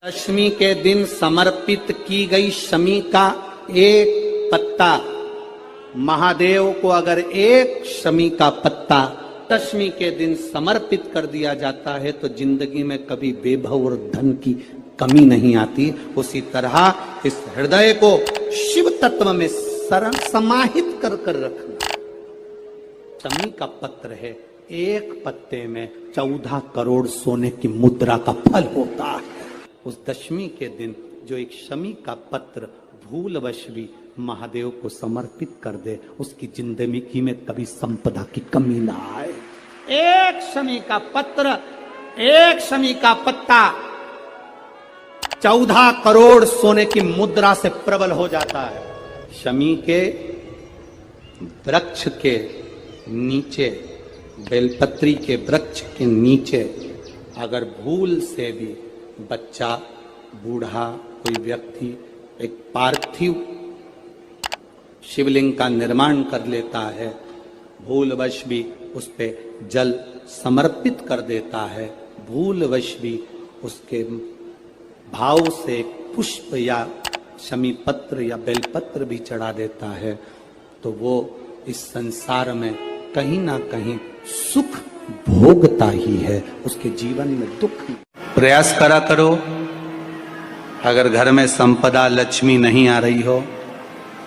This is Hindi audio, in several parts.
दशमी के दिन समर्पित की गई शमी का एक पत्ता, महादेव को अगर एक शमी का पत्ता दशमी के दिन समर्पित कर दिया जाता है तो जिंदगी में कभी वैभव और धन की कमी नहीं आती। उसी तरह इस हृदय को शिव तत्व में समाहित कर कर रखना। शमी का पत्र है, एक पत्ते में 14 करोड़ सोने की मुद्रा का फल होता है। उस दशमी के दिन जो एक शमी का पत्र भूलवश भी महादेव को समर्पित कर दे, उसकी जिंदगी में कभी संपदा की कमी ना आए। एक शमी का पत्र, एक शमी का पत्ता 14 करोड़ सोने की मुद्रा से प्रबल हो जाता है। शमी के वृक्ष के नीचे, बेलपत्री के वृक्ष के नीचे अगर भूल से भी बच्चा, बूढ़ा, कोई व्यक्ति एक पार्थिव शिवलिंग का निर्माण कर लेता है, भूलवश भी उस पे जल समर्पित कर देता है, भूलवश भी उसके भाव से पुष्प या शमी पत्र या बेलपत्र भी चढ़ा देता है, तो वो इस संसार में कहीं ना कहीं सुख भोगता ही है, उसके जीवन में दुख। प्रयास करा करो, अगर घर में संपदा लक्ष्मी नहीं आ रही हो,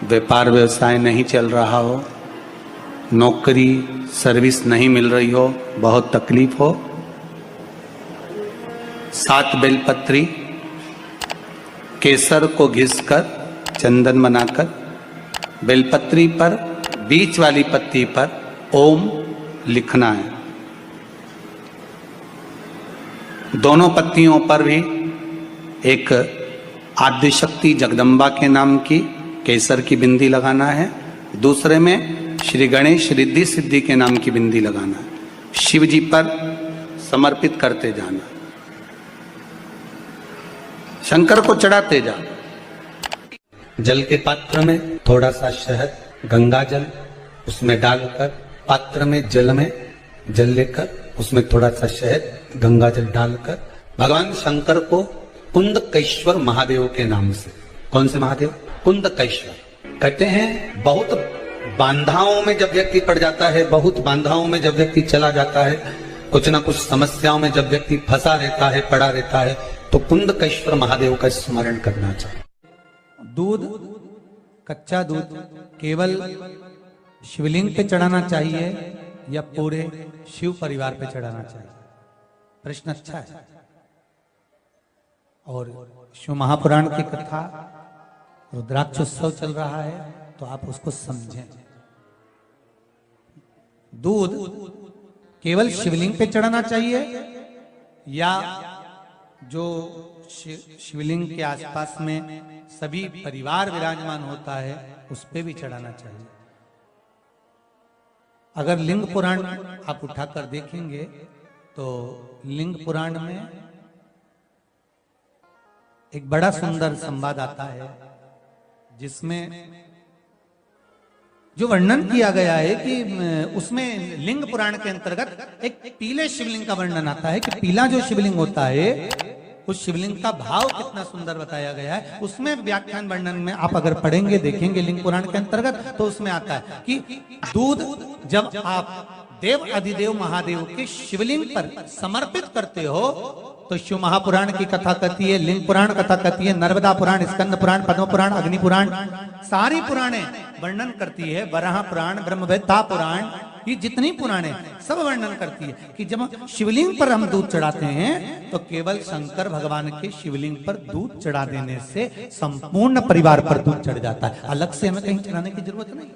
व्यापार व्यवसाय नहीं चल रहा हो, नौकरी सर्विस नहीं मिल रही हो, बहुत तकलीफ हो, 7 बेलपत्री केसर को घिसकर चंदन बनाकर बेलपत्री पर बीच वाली पत्ती पर ओम लिखना है। दोनों पत्तियों पर भी एक आद्यशक्ति जगदम्बा के नाम की केसर की बिंदी लगाना है, दूसरे में श्री गणेश रिद्धि सिद्धि के नाम की बिंदी लगाना है। शिव जी पर समर्पित करते जाना, शंकर को चढ़ाते जाना। जल के पात्र में थोड़ा सा शहद, गंगा जल उसमें डालकर, पात्र में जल लेकर उसमें थोड़ा सा शहद, गंगा जल डालकर भगवान शंकर को कुंदकेश्वर महादेव के नाम से, कौन से महादेव? कुंदकेश्वर। कहते हैं बहुत बांधाओं में जब व्यक्ति पड़ जाता है, बहुत बांधाओं में जब व्यक्ति चला जाता है, कुछ ना कुछ समस्याओं में जब व्यक्ति फंसा रहता है, पड़ा रहता है, तो कुंदकेश्वर महादेव का स्मरण करना चाहिए। दूध, कच्चा दूध केवल शिवलिंग पे चढ़ाना चाहिए या पूरे शिव परिवार पे चढ़ाना चाहिए? प्रश्न अच्छा है। और शिव महापुराण की कथा, रुद्राक्ष उत्सव चल रहा है, तो आप उसको समझें। दूध केवल शिवलिंग पे चढ़ाना चाहिए या जो शिवलिंग के आसपास में सभी परिवार विराजमान होता है उस पे भी चढ़ाना चाहिए? अगर लिंग पुराण आप उठाकर देखेंगे तो लिंग पुराण में एक बड़ा सुंदर संवाद आता है जिसमें जो वर्णन किया गया है कि उसमें लिंग पुराण के अंतर्गत एक पीले शिवलिंग का वर्णन आता है कि पीला जो शिवलिंग होता है उस शिवलिंग का भाव कितना सुंदर बताया गया है। उसमें व्याख्यान वर्णन में आप अगर पढ़ेंगे, देखेंगे लिंग पुराण के अंतर्गत, तो उसमें आता है कि दूध जब आप देव अधिदेव महादेव के शिवलिंग पर समर्पित करते हो तो शिव महापुराण की कथा कहती है, लिंग पुराण कथा कहती है, नर्मदा पुराण, स्कंद पुराण, पद्म पुराण, अग्नि पुराण, सारी पुराणे वर्णन करती है, वराह पुराण, ब्रह्मवेत्ता पुराण, ये जितनी पुराणे सब वर्णन करती है कि जब शिवलिंग पर हम दूध चढ़ाते हैं तो केवल शंकर भगवान के शिवलिंग पर दूध चढ़ा देने से संपूर्ण परिवार पर दूध चढ़ जाता है। अलग से हमें कहीं चढ़ाने की जरूरत नहीं,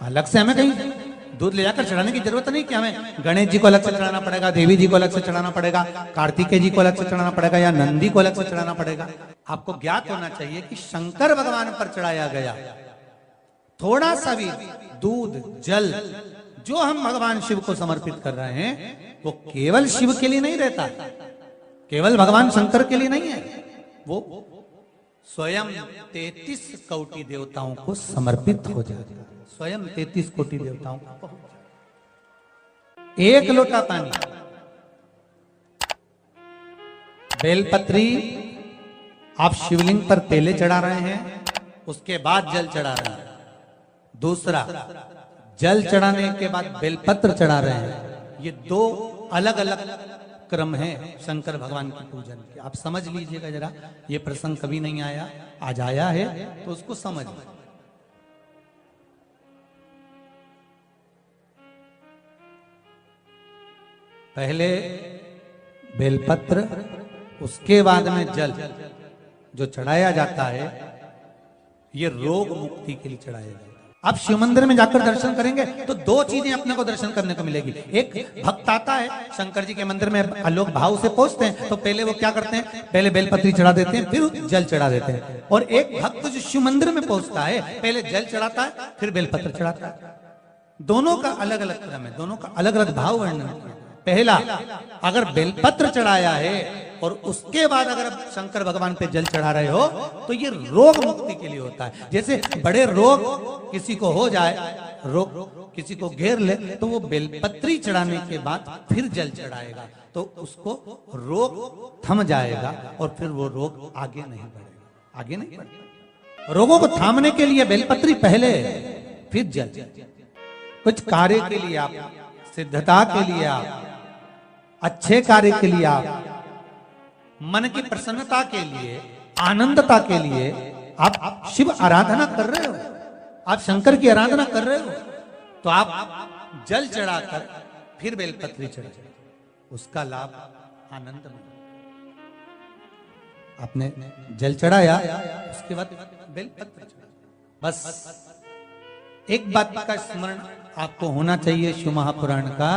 अलग से हमें कहीं दूध ले जाकर चढ़ाने की जरूरत नहीं कि हमें गणेश जी को अलग से चढ़ाना पड़ेगा, देवी जी को अलग से चढ़ाना पड़ेगा, कार्तिकेय जी को अलग से चढ़ाना पड़ेगा या नंदी को अलग से चढ़ाना पड़ेगा। आपको ज्ञात होना चाहिए कि शंकर भगवान पर चढ़ाया गया थोड़ा सा भी दूध, जल जो हम भगवान शिव को समर्पित कर रहे हैं वो केवल शिव के लिए नहीं रहता, केवल भगवान शंकर के लिए नहीं है, वो स्वयं 33 कोटि देवताओं को समर्पित हो जाता है। स्वयं 33 कोटि देवताओं को। एक लोटा पानी बेलपत्री आप शिवलिंग पर पहले चढ़ा रहे हैं, उसके बाद जल चढ़ा रहे हैं। दूसरा, जल चढ़ाने के बाद बेलपत्र चढ़ा रहे हैं। ये दो अलग अलग क्रम है शंकर भगवान की पूजन के। आप समझ लीजिएगा जरा, ये प्रसंग कभी नहीं आया, आज आया है तो उसको समझ लीजिए। पहले बेलपत्र, उसके बाद में जल जो चढ़ाया जाता है, ये रोग मुक्ति के लिए चढ़ाया जाता है। आप शिव मंदिर में जाकर दर्शन करेंगे तो दो चीजें अपने को दर्शन करने को मिलेगी। एक, भक्त आता है शंकर जी के मंदिर में, लोग भाव से पहुंचते हैं तो पहले वो क्या करते हैं, पहले बेलपत्री चढ़ा देते हैं, फिर जल चढ़ा देते हैं। और एक भक्त जो शिव मंदिर में पहुंचता है, पहले जल चढ़ाता है, फिर बेलपत्र चढ़ाता है। दोनों का अलग अलग क्रम है, दोनों का अलग अलग भाव वर्णन किया। पहला, अगर बेलपत्र चढ़ाया है और उसके बाद अगर शंकर भगवान पे जल चढ़ा रहे हो तो ये रोग मुक्ति के लिए होता है। जैसे बड़े रोग किसी को हो जाए, रोग किसी को घेर ले, तो वो बेलपत्री चढ़ाने के बाद फिर जल चढ़ाएगा तो उसको रोग थम जाएगा और फिर वो रोग आगे नहीं बढ़ेगा, आगे नहीं बढ़ेगा। रोगों को थामने के लिए बेलपत्री पहले, फिर जल। कुछ कार्य के लिए आप, सिद्धता के लिए आप, अच्छे कार्य के लिए आप, मन की प्रसन्नता के लिए, आनंदता के लिए आप शिव आराधना कर रहे हो, आप शंकर की आराधना कर रहे हो, तो आप जल चढ़ाकर फिर बेलपत्री चढ़ाए, उसका लाभ आनंद में। आपने जल चढ़ाया, उसके बाद बेलपत्र चढ़ाया। बस एक बात का स्मरण आपको होना चाहिए शिव महापुराण का,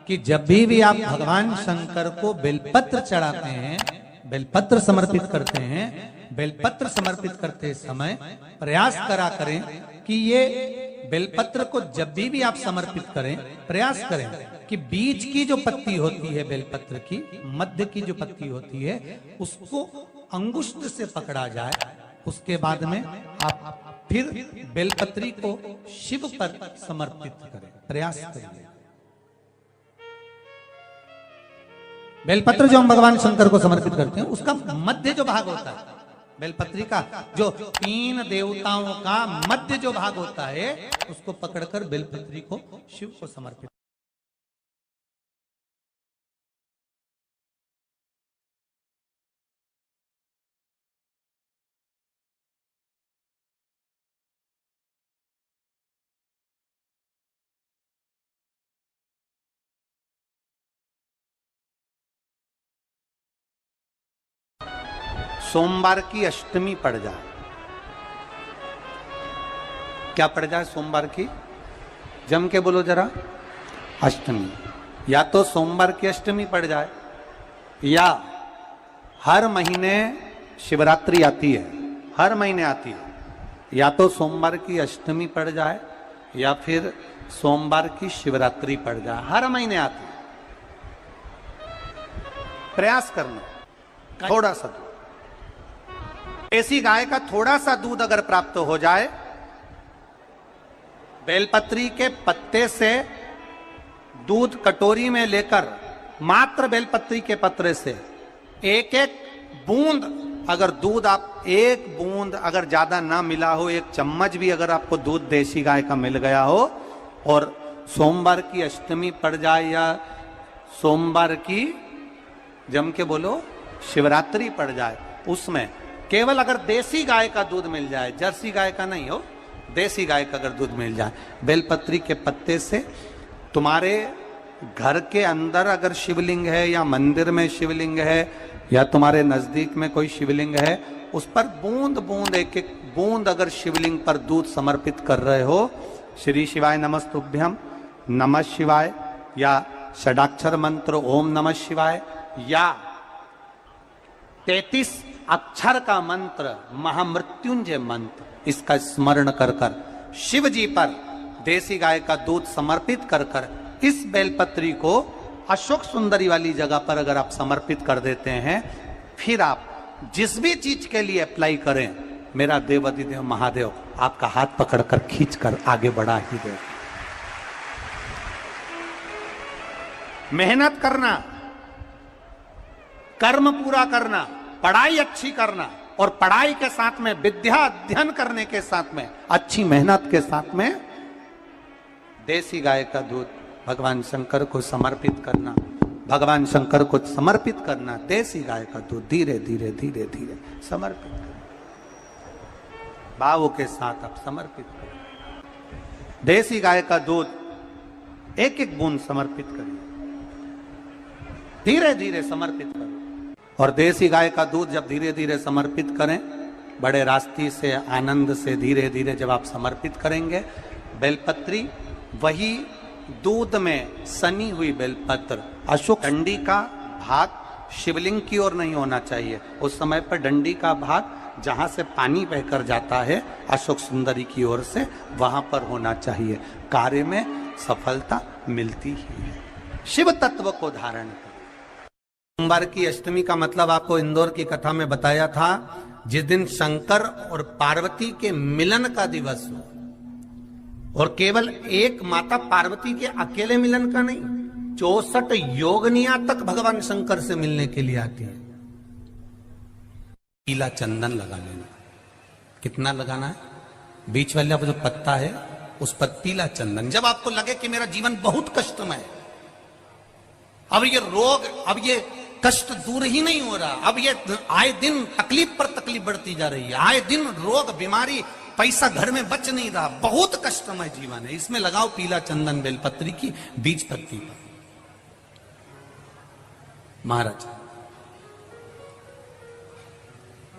कि जब भी आप भगवान शंकर को बेलपत्र चढ़ाते हैं, बेलपत्र समर्पित करते हैं, बेलपत्र समर्पित करते समय प्रयास करा करें कि ये बेलपत्र को जब भी आप समर्पित करें, प्रयास करें कि बीच की जो पत्ती होती है बेलपत्र की, मध्य की जो पत्ती होती है, उसको अंगुष्ठ से पकड़ा जाए। उसके बाद में आप फिर बेलपत्री को शिव पर समर्पित करें, प्रयास करिए। बेलपत्र जो हम भगवान शंकर को समर्पित करते हैं, उसका मध्य जो भाग होता है, बेलपत्री का जो 3 देवताओं का मध्य जो भाग होता है, उसको पकड़कर बेलपत्री को शिव को समर्पित। सोमवार की अष्टमी पड़ जाए, क्या पड़ जाए सोमवार की, जम के बोलो जरा, अष्टमी। या तो सोमवार की अष्टमी पड़ जाए, या हर महीने शिवरात्रि आती है, हर महीने आती है, या तो सोमवार की अष्टमी पड़ जाए या फिर सोमवार की शिवरात्रि पड़ जाए, हर महीने आती है। प्रयास करना, थोड़ा सा दूध, देसी गाय का थोड़ा सा दूध अगर प्राप्त हो जाए, बेलपत्री के पत्ते से दूध कटोरी में लेकर, मात्र बेलपत्री के पत्रे से एक एक बूंद, अगर दूध आप एक बूंद अगर ज्यादा ना मिला हो, एक चम्मच भी अगर आपको दूध देसी गाय का मिल गया हो, और सोमवार की अष्टमी पड़ जाए या सोमवार की, जम के बोलो, शिवरात्रि पड़ जाए, उसमें केवल अगर देसी गाय का दूध मिल जाए, जर्सी गाय का नहीं हो, देसी गाय का अगर दूध मिल जाए, बेलपत्री के पत्ते से, तुम्हारे घर के अंदर अगर शिवलिंग है या मंदिर में शिवलिंग है या तुम्हारे नजदीक में कोई शिवलिंग है, उस पर बूंद बूंद, एक एक बूंद अगर शिवलिंग पर दूध समर्पित कर रहे हो, श्री शिवाय नमस्तुभ्यम, नमः शिवाय, या षडाक्षर मंत्र ओम नमः शिवाय, या 33 अक्षर का मंत्र महामृत्युंजय मंत्र, इसका स्मरण कर कर शिव जी पर देसी गाय का दूध समर्पित कर कर इस बेलपत्री को अशोक सुंदरी वाली जगह पर अगर आप समर्पित कर देते हैं, फिर आप जिस भी चीज के लिए अप्लाई करें, मेरा देवाधिदेव महादेव आपका हाथ पकड़कर खींचकर आगे बढ़ा ही दे। मेहनत करना, कर्म पूरा करना, पढ़ाई अच्छी करना, और पढ़ाई के साथ में विद्या अध्ययन करने के साथ में अच्छी मेहनत के साथ में देसी गाय का दूध भगवान शंकर को समर्पित करना, भगवान शंकर को समर्पित करना। देसी गाय का दूध धीरे धीरे धीरे धीरे समर्पित करना, भावों के साथ आप समर्पित करें। देसी गाय का दूध एक एक बूंद समर्पित करिए, धीरे धीरे समर्पित करो। और देसी गाय का दूध जब धीरे धीरे समर्पित करें, बड़े रास्ते से आनंद से धीरे धीरे जब आप समर्पित करेंगे, बेलपत्री वही दूध में सनी हुई बेलपत्र, अशोक डंडी का भाग शिवलिंग की ओर नहीं होना चाहिए। उस समय पर डंडी का भाग जहां से पानी बहकर जाता है अशोक सुंदरी की ओर से, वहां पर होना चाहिए। कार्य में सफलता मिलती ही है। शिव तत्व को धारण कर। सोमवार की अष्टमी का मतलब आपको इंदौर की कथा में बताया था, जिस दिन शंकर और पार्वती के मिलन का दिवस हो, और केवल एक माता पार्वती के अकेले मिलन का नहीं, 64 योगनियां तक भगवान शंकर से मिलने के लिए आती है। पीला चंदन लगा लेना। कितना लगाना है? बीच वाला जो पत्ता है उस पर पीला चंदन। जब आपको लगे कि मेरा जीवन बहुत कष्टमय है, अब ये रोग, अब ये कष्ट दूर ही नहीं हो रहा, अब ये आए दिन तकलीफ पर तकलीफ बढ़ती जा रही है, आए दिन रोग बीमारी, पैसा घर में बच नहीं रहा, बहुत कष्टमय जीवन है, इसमें लगाओ पीला चंदन बेलपत्री की बीज पत्ती पर। महाराज,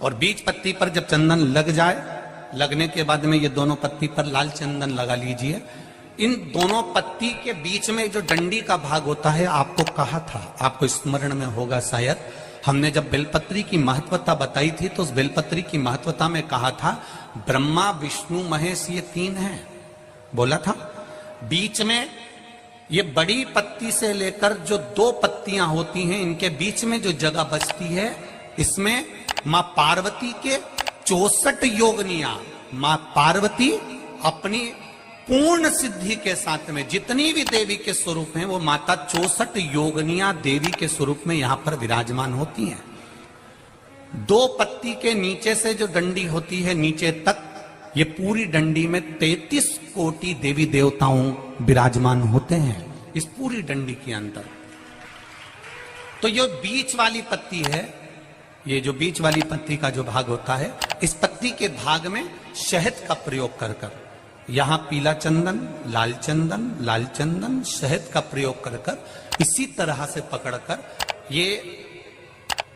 और बीज पत्ती पर जब चंदन लग जाए, लगने के बाद में ये दोनों पत्ती पर लाल चंदन लगा लीजिए। इन दोनों पत्ती के बीच में जो डंडी का भाग होता है, आपको कहा था, आपको स्मरण में होगा शायद, हमने जब बेलपत्री की महत्वता बताई थी तो उस बेलपत्री की महत्वता में कहा था ब्रह्मा विष्णु महेश ये तीन हैं, बोला था। बीच में ये बड़ी पत्ती से लेकर जो 2 पत्तियां होती हैं, इनके बीच में जो जगह बचती है, इसमें मां पार्वती के 64 योगनियां, मां पार्वती अपनी पूर्ण सिद्धि के साथ में जितनी भी देवी के स्वरूप हैं, वो माता 64 योगनियां देवी के स्वरूप में यहां पर विराजमान होती हैं। 2 पत्ती के नीचे से जो डंडी होती है नीचे तक, ये पूरी डंडी में 33 कोटि देवी देवताओं विराजमान होते हैं इस पूरी डंडी के अंदर। तो ये बीच वाली पत्ती है, ये जो बीच वाली पत्ती का जो भाग होता है, इस पत्ती के भाग में शहद का प्रयोग कर कर, यहां पीला चंदन, लाल चंदन, लाल चंदन, शहद का प्रयोग कर कर, इसी तरह से पकड़कर ये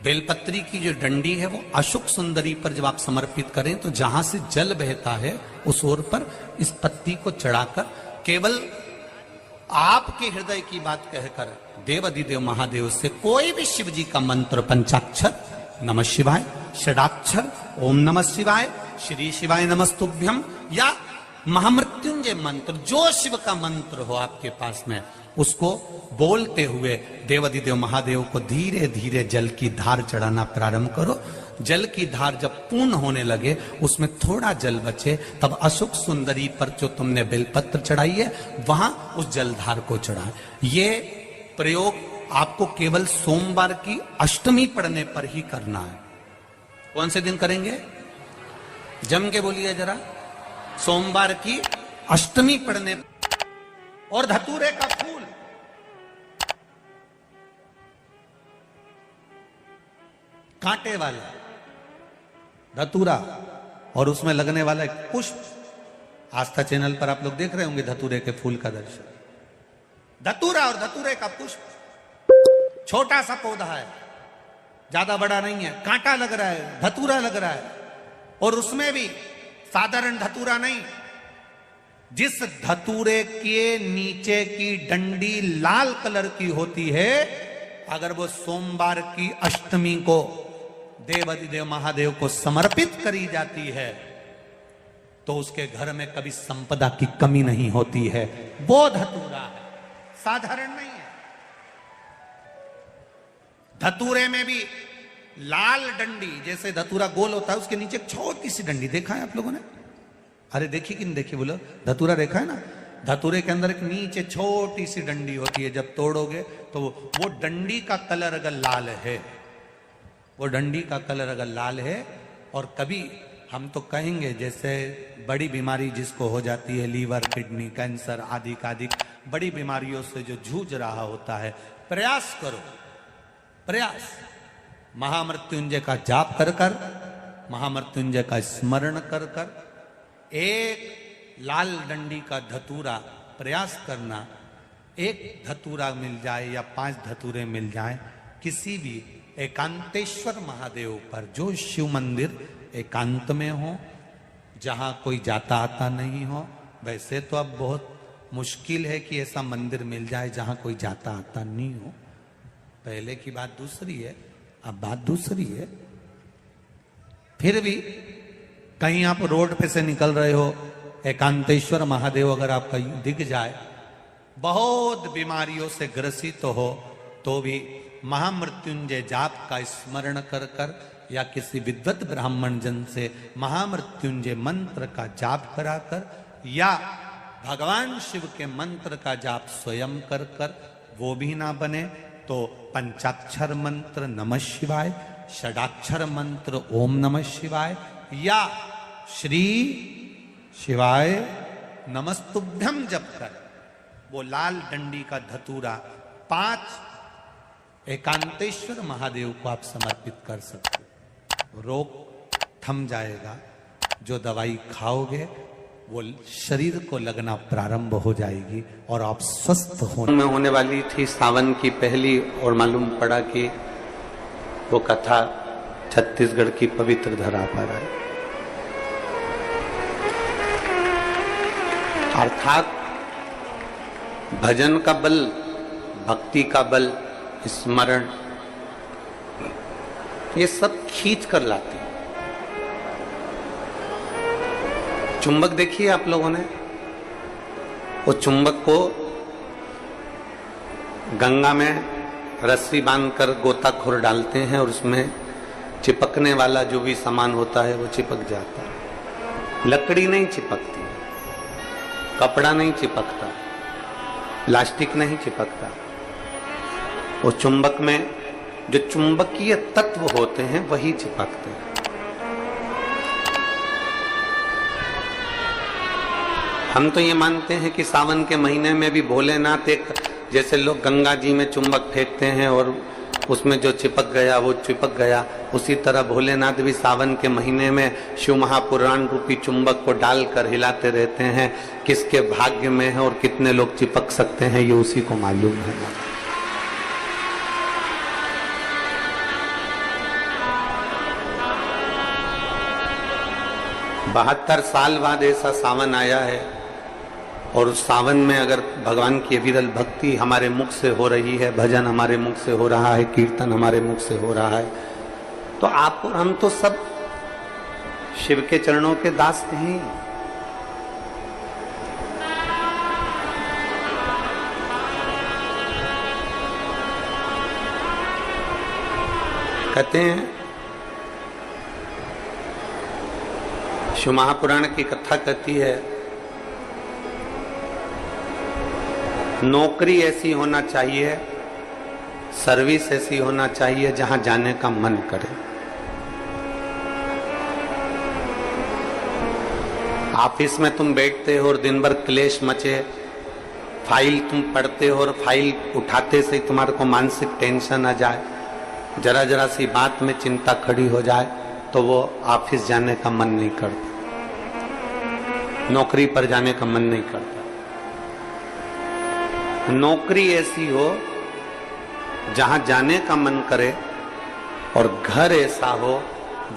बेलपत्री की जो डंडी है वो अशोक सुंदरी पर जब आप समर्पित करें, तो जहां से जल बहता है उस ओर पर इस पत्ती को चढ़ाकर केवल आपके हृदय की बात कहकर देवाधिदेव महादेव से कोई भी शिव जी का मंत्र, पंचाक्षर, नमः शिवाय, षडाक्षर, ओम नमः शिवाय, श्री शिवाय नमस्तुभ्यम, या महामृत्युंजय मंत्र, जो शिव का मंत्र हो आपके पास में, उसको बोलते हुए देवाधिदेव महादेव को धीरे धीरे जल की धार चढ़ाना प्रारंभ करो। जल की धार जब पूर्ण होने लगे, उसमें थोड़ा जल बचे, तब अशोक सुंदरी पर जो तुमने बेलपत्र चढ़ाई है वहां उस जलधार को चढ़ा। ये प्रयोग आपको केवल सोमवार की अष्टमी पढ़ने पर ही करना है। कौन से दिन करेंगे? जम के बोलिए जरा। सोमवार की अष्टमी पढ़ने। और धतूरे का फूल, कांटे वाला धतूरा, और उसमें लगने वाला एक पुष्प। आस्था चैनल पर आप लोग देख रहे होंगे धतूरे के फूल का दर्शन। धतूरा और धतूरे का पुष्प, छोटा सा पौधा है, ज्यादा बड़ा नहीं है, कांटा लग रहा है, धतूरा लग रहा है, और उसमें भी साधारण धतूरा नहीं, जिस धतूरे के नीचे की डंडी लाल कलर की होती है, अगर वो सोमवार की अष्टमी को देवाधिदेव महादेव को समर्पित करी जाती है, तो उसके घर में कभी संपदा की कमी नहीं होती है। वो धतूरा है, साधारण नहीं है। धतूरे में भी लाल डंडी, जैसे धतूरा गोल होता है, उसके नीचे छोटी सी डंडी, देखा है आप लोगों ने? अरे देखी कि नहीं देखी बोलो? धतूरा देखा है ना? धतूरे के अंदर एक नीचे छोटी सी डंडी होती है, जब तोड़ोगे तो वो डंडी का कलर अगर लाल है वो डंडी का कलर अगर लाल है, और कभी हम तो कहेंगे जैसे बड़ी बीमारी जिसको हो जाती है, लीवर, किडनी, कैंसर आदि आदि बड़ी बीमारियों से जो जूझ रहा होता है, प्रयास करो, प्रयास महामृत्युंजय का जाप कर कर, महामृत्युंजय का स्मरण कर कर, एक लाल डंडी का धतूरा प्रयास करना, एक धतूरा मिल जाए या 5 धतूरे मिल जाए किसी भी एकांतेश्वर महादेव पर, जो शिव मंदिर एकांत में हो, जहां कोई जाता आता नहीं हो। वैसे तो अब बहुत मुश्किल है कि ऐसा मंदिर मिल जाए जहां कोई जाता आता नहीं हो, पहले की बात दूसरी है, अब बात दूसरी है। फिर भी कहीं आप रोड पे से निकल रहे हो, एकांतेश्वर महादेव अगर आपका दिख जाए, बहुत बीमारियों से ग्रसित हो, तो भी महामृत्युंजय जाप का स्मरण कर कर या किसी विद्वत ब्राह्मण जन से महामृत्युंजय मंत्र का जाप कराकर, या भगवान शिव के मंत्र का जाप स्वयं कर कर, वो भी ना बने तो पंचाक्षर मंत्र नमः शिवाय, षडाक्षर मंत्र ओम नमः शिवाय, या श्री शिवाय नमस्तुभ्यम जप कर वो लाल डंडी का धतूरा 5 एकांतेश्वर महादेव को आप समर्पित कर सकते हो। रोग थम जाएगा, जो दवाई खाओगे वो शरीर को लगना प्रारंभ हो जाएगी और आप स्वस्थ में होने वाली थी सावन की पहली, और मालूम पड़ा कि वो कथा छत्तीसगढ़ की पवित्र धरा पर है। अर्थात भजन का बल, भक्ति का बल, स्मरण, ये सब खींच कर लाते हैं। चुंबक देखिए आप लोगों ने, वो चुंबक को गंगा में रस्सी बांधकर गोताखोर डालते हैं और उसमें चिपकने वाला जो भी सामान होता है वो चिपक जाता है। लकड़ी नहीं चिपकती, कपड़ा नहीं चिपकता, प्लास्टिक नहीं चिपकता। वो चुंबक में जो चुंबकीय तत्व होते हैं वही चिपकते हैं। हम तो ये मानते हैं कि सावन के महीने में भी भोलेनाथ, एक जैसे लोग गंगा जी में चुंबक फेंकते हैं और उसमें जो चिपक गया वो चिपक गया, उसी तरह भोलेनाथ भी सावन के महीने में शिव महापुराण रूपी चुंबक को डालकर हिलाते रहते हैं। किसके भाग्य में है और कितने लोग चिपक सकते हैं ये उसी को मालूम है। 72 साल बाद ऐसा सावन आया है, और उस सावन में अगर भगवान की विरल भक्ति हमारे मुख से हो रही है, भजन हमारे मुख से हो रहा है, कीर्तन हमारे मुख से हो रहा है, तो आप और हम तो सब शिव के चरणों के दास हैं। कहते हैं, शिव महापुराण की कथा कहती है, नौकरी ऐसी होना चाहिए, सर्विस ऐसी होना चाहिए जहां जाने का मन करे। ऑफिस में तुम बैठते हो और दिन भर क्लेश मचे, फाइल तुम पढ़ते हो और फाइल उठाते से तुम्हारे को मानसिक टेंशन आ जाए, जरा जरा सी बात में चिंता खड़ी हो जाए, तो वो ऑफिस जाने का मन नहीं करता, नौकरी पर जाने का मन नहीं करता। नौकरी ऐसी हो जहां जाने का मन करे, और घर ऐसा हो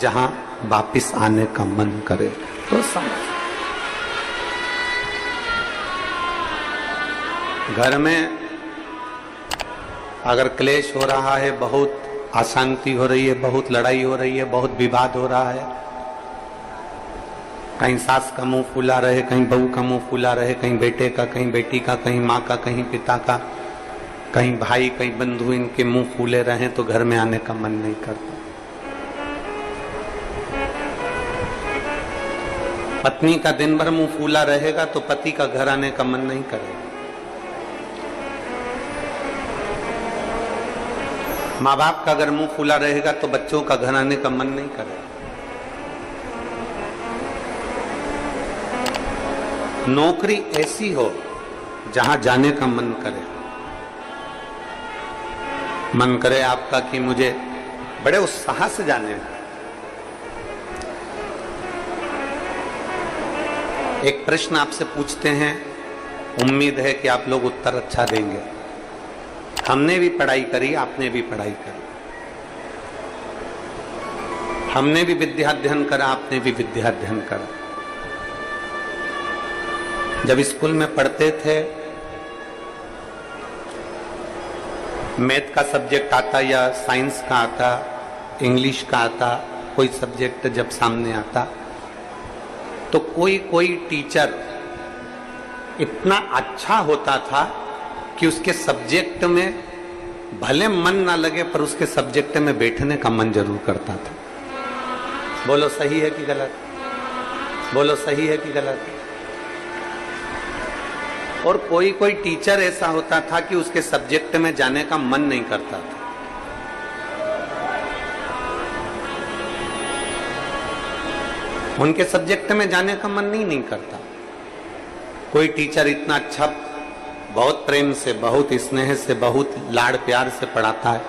जहां वापिस आने का मन करे। तो समझ, घर में अगर क्लेश हो रहा है, बहुत अशांति हो रही है, बहुत लड़ाई हो रही है, बहुत विवाद हो रहा है, कहीं सास का मुंह फूला रहे, कहीं बहू का मुंह फूला रहे, कहीं बेटे का, कहीं बेटी का, कहीं माँ का, कहीं पिता का, कहीं भाई, कहीं बंधु, इनके मुंह फूले रहे तो घर में आने का मन नहीं करता। पत्नी का दिन भर मुंह फूला रहेगा तो पति का घर आने का मन नहीं करेगा। माँ बाप का अगर मुंह फूला रहेगा तो बच्चों का घर आने का मन नहीं करेगा। नौकरी ऐसी हो जहां जाने का मन करे। मन करे आपका कि मुझे बड़े उत्साह से जाने हैं। एक प्रश्न आपसे पूछते हैं, उम्मीद है कि आप लोग उत्तर अच्छा देंगे। हमने भी पढ़ाई करी, आपने भी पढ़ाई करी, हमने भी विद्याध्ययन करा, आपने भी विद्याध्ययन करा। जब स्कूल में पढ़ते थे, मैथ का सब्जेक्ट आता या साइंस का आता, इंग्लिश का आता, कोई सब्जेक्ट जब सामने आता तो कोई कोई टीचर इतना अच्छा होता था कि उसके सब्जेक्ट में भले मन ना लगे पर उसके सब्जेक्ट में बैठने का मन जरूर करता था। बोलो सही है कि गलत? बोलो सही है कि गलत? और कोई कोई टीचर ऐसा होता था कि उसके सब्जेक्ट में जाने का मन नहीं करता था। उनके सब्जेक्ट में जाने का मन नहीं करता। कोई टीचर इतना अच्छा, बहुत प्रेम से, बहुत स्नेह से, बहुत लाड़ प्यार से पढ़ाता है,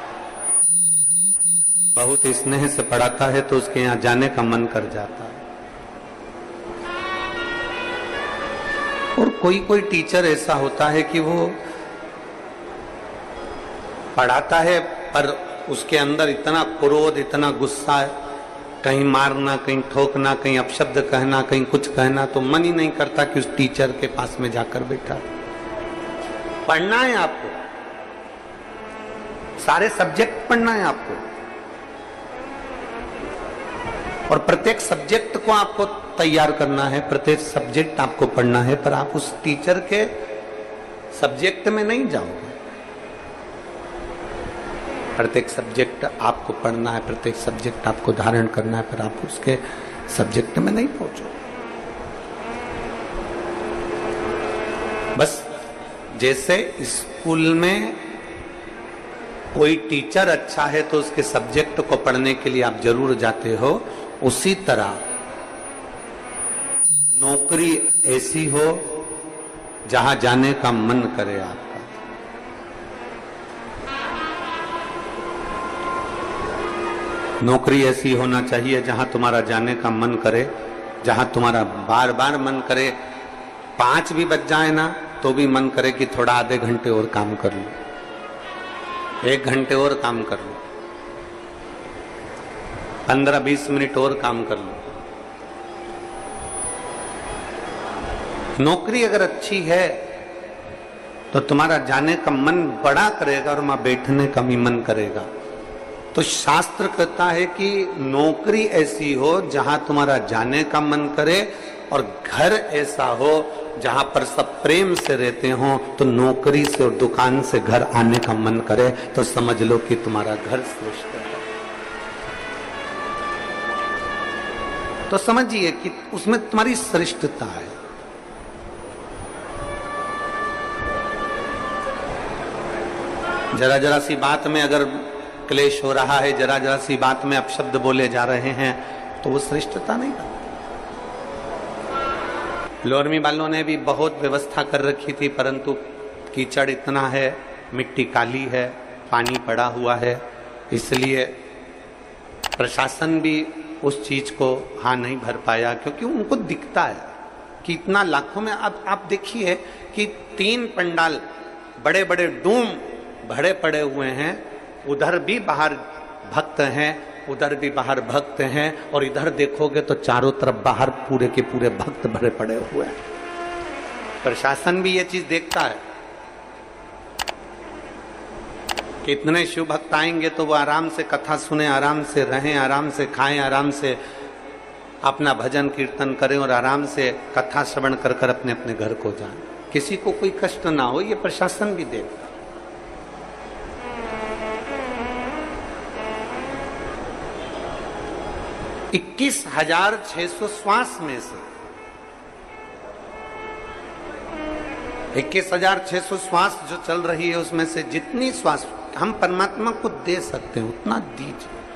बहुत स्नेह से पढ़ाता है तो उसके यहाँ जाने का मन कर जाता है। और कोई कोई टीचर ऐसा होता है कि वो पढ़ाता है पर उसके अंदर इतना क्रोध, इतना गुस्सा है, कहीं मारना, कहीं ठोकना, कहीं अपशब्द कहना, कहीं कुछ कहना, तो मन ही नहीं करता कि उस टीचर के पास में जाकर बैठा। पढ़ना है आपको, सारे सब्जेक्ट पढ़ना है आपको, और प्रत्येक सब्जेक्ट को आपको तैयार करना है, प्रत्येक सब्जेक्ट आपको पढ़ना है, पर आप उस टीचर के सब्जेक्ट में नहीं जाओगे। प्रत्येक सब्जेक्ट आपको पढ़ना है, प्रत्येक सब्जेक्ट आपको धारण करना है, पर आप उसके सब्जेक्ट में नहीं पहुंचोगे। बस जैसे स्कूल में कोई टीचर अच्छा है तो उसके सब्जेक्ट को पढ़ने के लिए आप जरूर जाते हो, उसी तरह नौकरी ऐसी हो जहां जाने का मन करे आपका। नौकरी ऐसी होना चाहिए जहां तुम्हारा जाने का मन करे, जहां तुम्हारा बार बार मन करे, 5 भी बज जाए ना तो भी मन करे कि थोड़ा आधे घंटे और काम कर लो, 1 घंटे और काम कर लो, 15-20 मिनट और काम कर लो। नौकरी अगर अच्छी है तो तुम्हारा जाने का मन बड़ा करेगा और वहां बैठने का भी मन करेगा। तो शास्त्र कहता है कि नौकरी ऐसी हो जहां तुम्हारा जाने का मन करे, और घर ऐसा हो जहां पर सब प्रेम से रहते हो। तो नौकरी से और दुकान से घर आने का मन करे तो समझ लो कि तुम्हारा घर श्रेष्ठ है। तो समझिए कि उसमें तुम्हारी श्रेष्ठता है। जरा जरा सी बात में अगर क्लेश हो रहा है, जरा जरा सी बात में अपशब्द बोले जा रहे हैं, तो वो श्रेष्ठता नहीं है। लोरमी वालों ने भी बहुत व्यवस्था कर रखी थी, परंतु कीचड़ इतना है, मिट्टी काली है, पानी पड़ा हुआ है, इसलिए प्रशासन भी उस चीज को हाँ नहीं भर पाया, क्योंकि उनको दिखता है कि इतना लाखों में। अब आप देखिए कि 3 पंडाल बड़े बड़े डूम भरे पड़े हुए हैं, उधर भी बाहर भक्त हैं, उधर भी बाहर भक्त हैं, और इधर देखोगे तो चारों तरफ बाहर पूरे के पूरे भक्त भरे पड़े हुए हैं। प्रशासन भी ये चीज देखता है कि इतने शिव भक्त आएंगे तो वो आराम से कथा सुने, आराम से रहें, आराम से खाएं, आराम से अपना भजन कीर्तन करें और आराम से कथा श्रवण कर कर अपने अपने घर को जाएं, किसी को कोई कष्ट ना हो। ये प्रशासन भी देखता। 21,600 श्वास में से 21,600 श्वास जो चल रही है, उसमें से जितनी श्वास हम परमात्मा को दे सकते हैं उतना दीजिए।